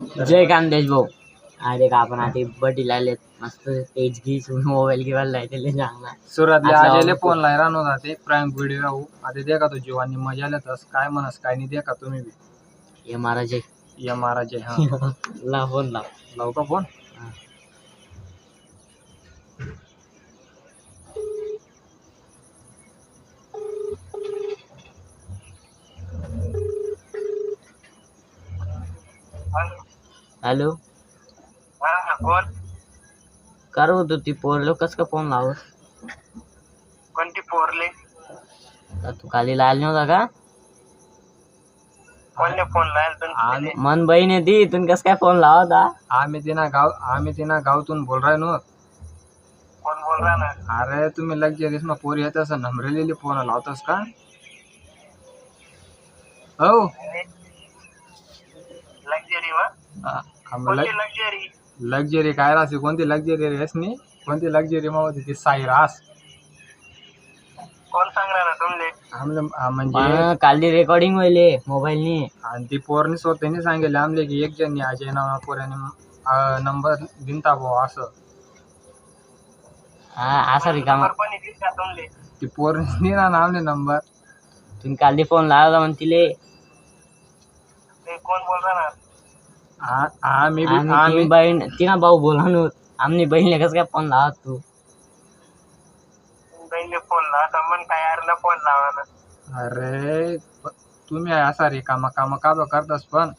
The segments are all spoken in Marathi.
जय कामदेश भाऊ. अरे का आपण आता बड्डी लायलेत मस्त तेज घी मोबाईल घेवायला लायले चांगला सुरतले आजेले फोन लाय राहनो जाते प्राइम व्हिडिओ राहू आता देखा तो जीवानी मजा लेतस काय म्हणस काय नाही देखा तुम्ही बी ये महाराज या महाराज हा ला फोन लाव लावू का फोन हॅलो कोण करू तू ती पोरलो कस का फोन लाव कोणती पोरले तू खाली लाल नव्हता का कोणले फोन लायल मन बहीण आहे ती इथून कस काय फोन लावता आम्ही तिना गावतून बोल राय नो कोण बोल रहा ना अरे तुम्ही लग्जरीस में पोरी येत असं नम्रलेली फोन लावतस का हो लक्झरी लक्झरी काय राहते कोणती लक्झरी रेस नी कोणती लक्झरी मग होती ती सायरास कोण सांगणार ना तुमले म्हणजे काल रेकॉर्डिंग होईल मोबाईल नी आणि ती पोरनी स्वतःने सांगितले आमले की एक जण अजय नावा पोराने नंबर दिनता भाऊ असं असा रिकामा ती पोरनी ना आमले नंबर तुम्ही काल फोन लावला म्हणतीले कोण बोल रहा ना आम्ही बहीण तिना भाऊ बोला न आमनी बहीण कस काय फोन लावत तू बहीण फोन लावा मन काय यारला फोन लावा ना अरे तुम्ही असा रे कामा का करतास पण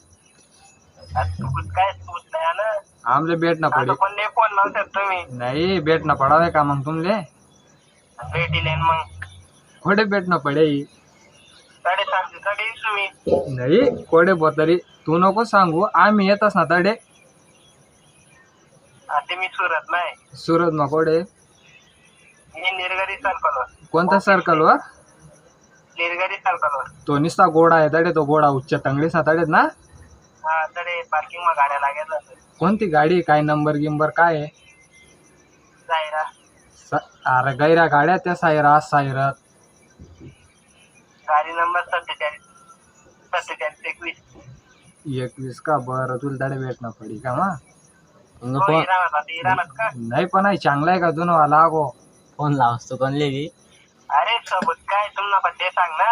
काय ना आमले भेट ना पडे फोन लावतात तुम्ही नाही भेट ना पडावे का मग तुमले भेटीले मग कोडे भेट ना पडे नाही कोडे बोतरी तू नको सांगू आम्ही येतस ना तडे मी सुरत ना कोडे कोणता सर्कल वर तो निस्ता गोडा आहे तडे तो गोडा उच्च तंगडीस ना तडेत ना पार्किंग मध्ये गाड्या लागेल कोणती गाडी काय नंबर गिंबर काय अरे गैरा गाड्या त्या सायरात गाडी नंबर 47 21 का बरं तुला तडे भेटणं पडी का मग नाही पण आहे चांगला आहे का जुनं वाला गो फोन लावतो कोणले बी अरे सबूत काय तुम्हाला पण ते सांग ना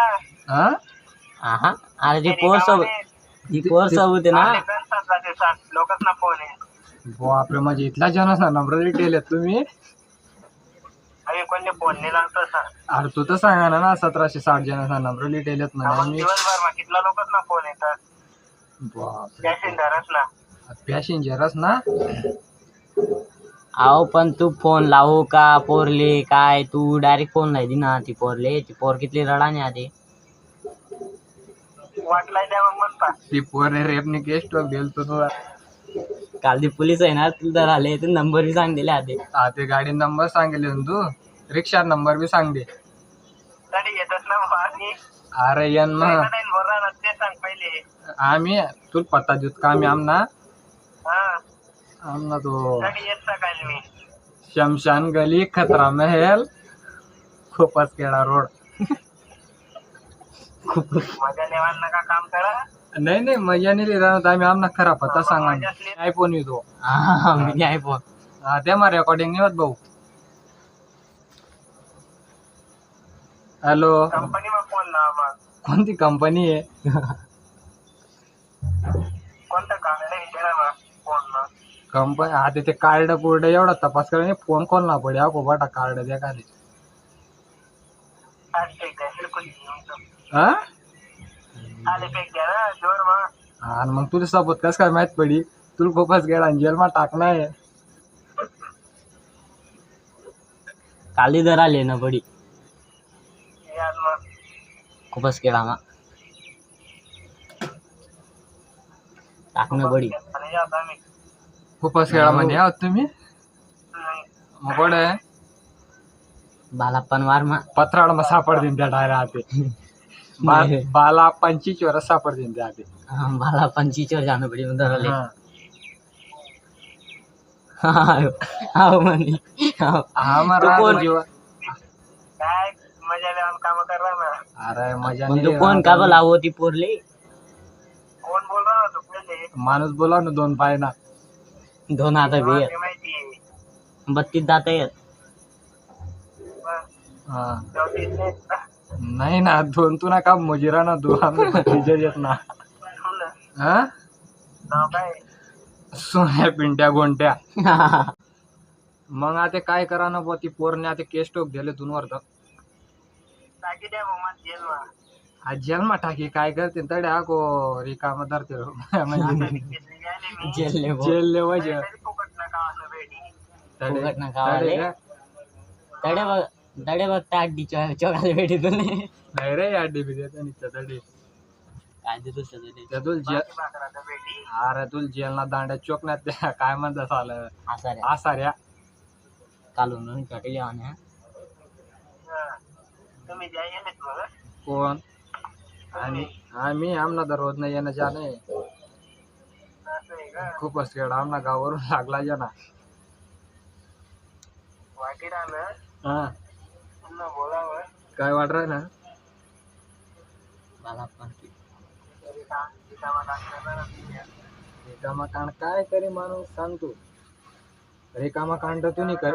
अरे ती पोर सबूत आहे ना लोकच ना फोन आहे बापरे म्हणजे इथला जनच ना नंबर डिटेल आहेत तुम्ही अरे कोणते फोन नाही लागतो अरे तू तर सांगा ना 1760 जणांना नंबर डिटेल आहेत ना दिवसभर कितला लोकच ना फोन येतात पॅसेंजरच ना आहो पण तू फोन लावू का पोरले काय तू डायरेक्ट फोन नाही दिना ती पोरले ती पोर कितली रडाने आधी वाटलाय द्या मग म्हणता ती पोर रेपने केस तो गेलतो तुला काल ती पोलीस आहे ना तुला आले तर नंबर बी सांग दिले आधी ते गाडी नंबर सांगितले तू रिक्षा नंबर बी सांग दे येतच ना अरे यन ते सांग पहिले आम्ही तुला पत्ता देत का आम्ही आमना तो शमशान गली खतरा महल खूपच केळा रोड मजा लेवांना का काम करा नाही मजा नाही राहत आम्ही आमना खरा पत्ता सांगा आयफोन येतो आयफोन ते मा रेकॉर्डिंग नाही होत भाऊ हॅलो कंपनी में फोन लावा कोणती कंपनी आहे कोणतं कार्ड आहे फोन कंपनी आता ते कार्ड पुरड एवढा तपास करा फोन खोल ना पडे अको बाटा कार्ड द्या खाली आणि मग तुला सबूत कस काय माहित पडी तुला खूपच गेला जेल मा टाकणार काली दर आले ना पडी खूपच केला मा टाकणं पडी खूपच खेळा म्हणे आहोत तुम्ही मग बालाप्पन वार मा पत्राड मग सापड देईन त्या डायरा आते बाला 25 वर्ष सापड देईन त्या आते बाला 25 वर जाणं पडी दर काय मजा लेवन काम कर रहा ना अरे मजा कोण का लावो ती पोरले कोण बोल रहा तू पहिले माणूस बोला ना 2 पाय ना. 2 हात बी 32 दात आहेत. हा नाही ना 2 तू ना का मुजिरा ना तू आमच्या येत ना. हा सोन्या पिंट्या गोंट्या. मग आता काय करा ना ती पोरने आता केस टोक दिले तुनवर तर जेलमा टाकी काय करते तडे आको रिकामा धरते म्हणजे जेल वजह फुकट ना खावाले. तडे बघता अड्डी चोगाले भेटी तुले. नाही रे अड्डी बी देते नाही तडे काय देतो सगळे त्यातून अरे तुला जेलना दांड्या चोकण्यात त्या काय म्हणतात आलं आसाऱ्या कालून टाकली आणि कोण आणि आम्ही आमना दररोज नाही येणं जाणे खूपच खेळ आमना गावावरून लागला जा ना. हा काय वाट ना मला पण रिकामा कांड काय तरी माणूस सांगतो. रिकामा कांड तू नाही कर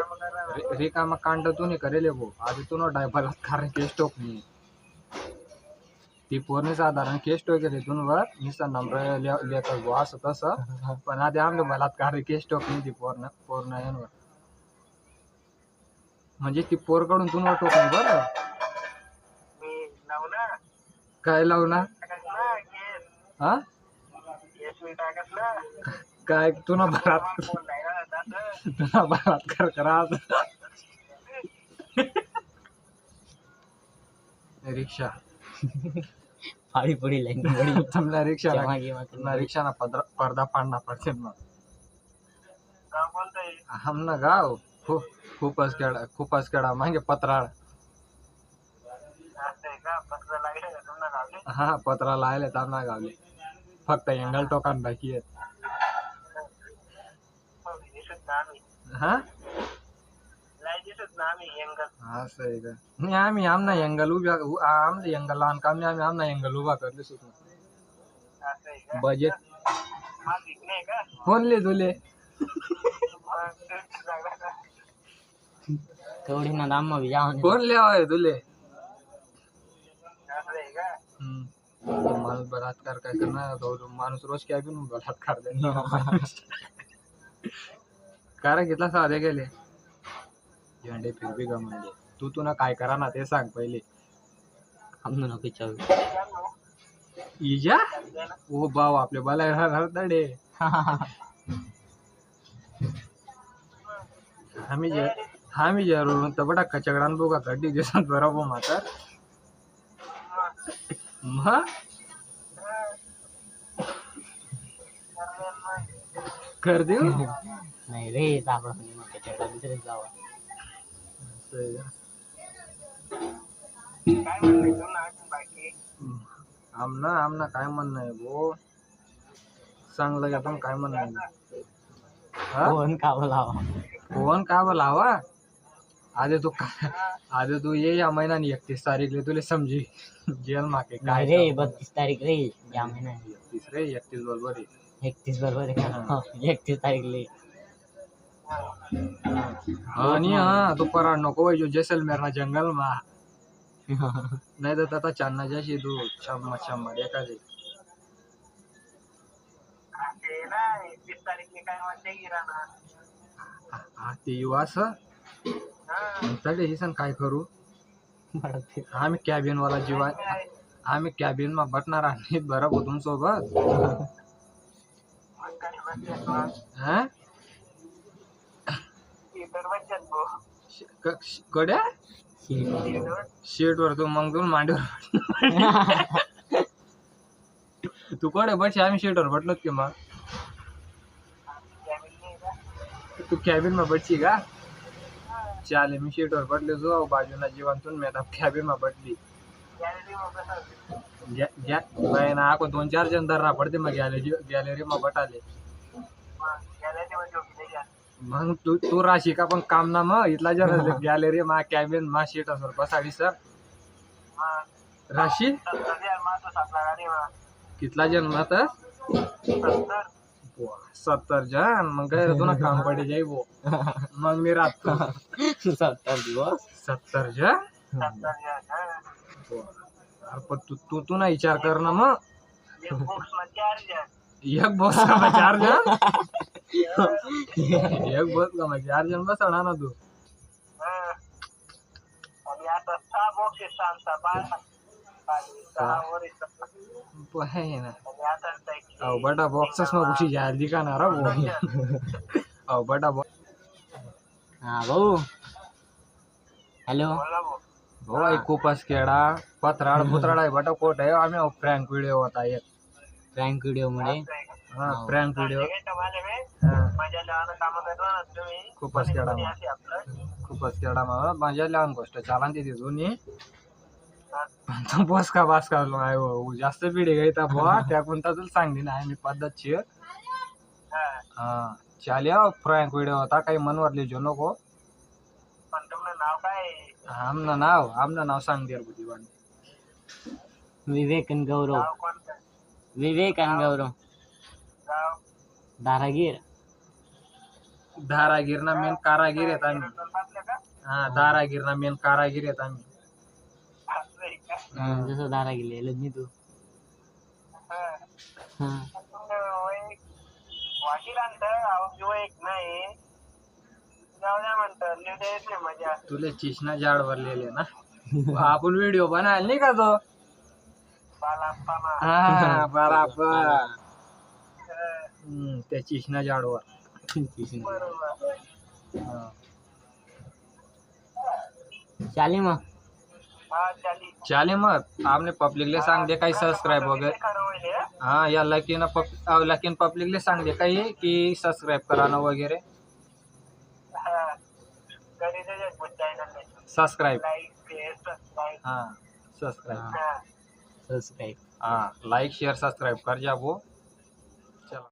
रिकामा कांड तू नाही करेल भो आधी तू न डायबल कारण केस टोक नाही ती पूर्ण साधारण केस टोके तिथून वर निसा नंबर लेकर गो असं तसं पण आधी आमच्या बलात्कार केस टोक नाही ती पूर्ण यांवर म्हणजे ती पोरकडून तुन टोक नाही बरं काय लावना हा काय तुला बलात्कार करा रिक्षा फाड़ी पड़ी लाइन तुमला रिक्षा ना पर्दा पाडना पडते मग हम ना गाव खूपच खेळा मागे पत्राळ हा पत्रा लायले तर ना गावले फक्त एंगल टोकान बाकी आहेत. हा असं आहे का नाही आम्ही आमना एंगल उभ्या आमचं एंगल लहान काम नाही आम्ही आमना एंगल उभा करले सुद्धा बजेट कोणले तुले थोड़ी ना दाम में भी जाओ कोण लिहावं तुले माणूस बलात्कार काय करणार माणूस रोज काय पण बलात्कार देणार कारण घेतला साधे गेले झेंडे फिरबी ग म्हणजे तू ना काय करा ना ते सांग पहिले हमने नको चालू इजा ओ बाव आपले बलाय तडे आम्ही जरूर तर बडा कचगडान बघा गड्डी दिसत बरोबर मात्र मग कर देऊ नाही रे आपला कचगडा दुसरे जावा आमना काय म्हणणं आहे भो चांगलं का पण काय म्हणणं आहे फोन का लावा आधी तू ये या महिन्यानी 31 तारीखले तुला समजी जेल माके काय रे 32 तारीख रे या महिना 31 रे 31 बरोबर 31 बरोबर आहे 31 तारीखले आणि हा तू पराड नको जो जैसलमेर जंगल मा नाही तर आता चांदना जशी तू शंभर एखादी ते युवास तडे ही सण काय करू आम्ही कॅबिन वाला जीवा आम्ही कॅबिन मा बटणार आणि बरोबर तुम सोबत कड्या शीट वर तू मग तू मांडीवर तू कडे बटशी आम्ही शीट वर बटलोत की मग तू कॅबिन मा बटशी का चाले मी शीट वर बटले जो बाजूला जीवांतून मी आता कॅबिन मा बटली ना आको 2-4 जण धरना पडते मग गॅलरी मा बटाले मग तू राशी का पण काम ना मग इथला जर गॅलरी मा कॅबिन मा शीट असर बसाडी सर राशी कितला जण मात 70 जण मग काय तुला काम पडे जाई वो मग मी राहतो 70 दिवस 70 जण अरे पण तू तू ना विचार कर ना मग एक बॉक्स का 4 जण एक बॉक्स का 4 जण बसवणार ना तू है ना अहो बटा बॉक्सच मग कुशी जाहीर दिखाणार अहो बटा हा भाऊ हॅलो भाऊ खूपच केडा पत्राड पुत्राड आहे बटा कोट आहे आम्ही प्रँक व्हिडिओ होता एक प्रँक व्हिडिओ मुळे हा प्रँक व्हिडिओ खूपच केडा मग माझ्या लहान गोष्ट चाला तिथे दोन्ही बस का जास्त पिढी घ्यायचा बुवा त्या कोणता तुला सांगली नाही मी पद्धतशीर हा चाल्या प्रँक व्हिडिओ होता काही मनवर लिहिजो नको आमना नाव सांग दे विवेक आणि गौरव धारागीर ना मेन कारागीर आहेत आम्ही हा धारागीर ना मेन कारागीर आहेत आम्ही जसं दारा गेले मी तू तुले चिष्णा जाडवर लिहिले ना आपण व्हिडिओ बनायला नाही का तो हा बराबर त्या चिष्णा जाडवर चालेल मग आपने पब्लिकले सांग दे काही सबस्क्राईब वगैरे हा या लकीन पब्लिकले सांग दे काही की सबस्क्राईब कराना वगैरे सबस्क्राईब हा सबस्क्राईब सबस्क्राईब हाँ लाइक शेयर सब्सक्राइब कर जाबो चलो।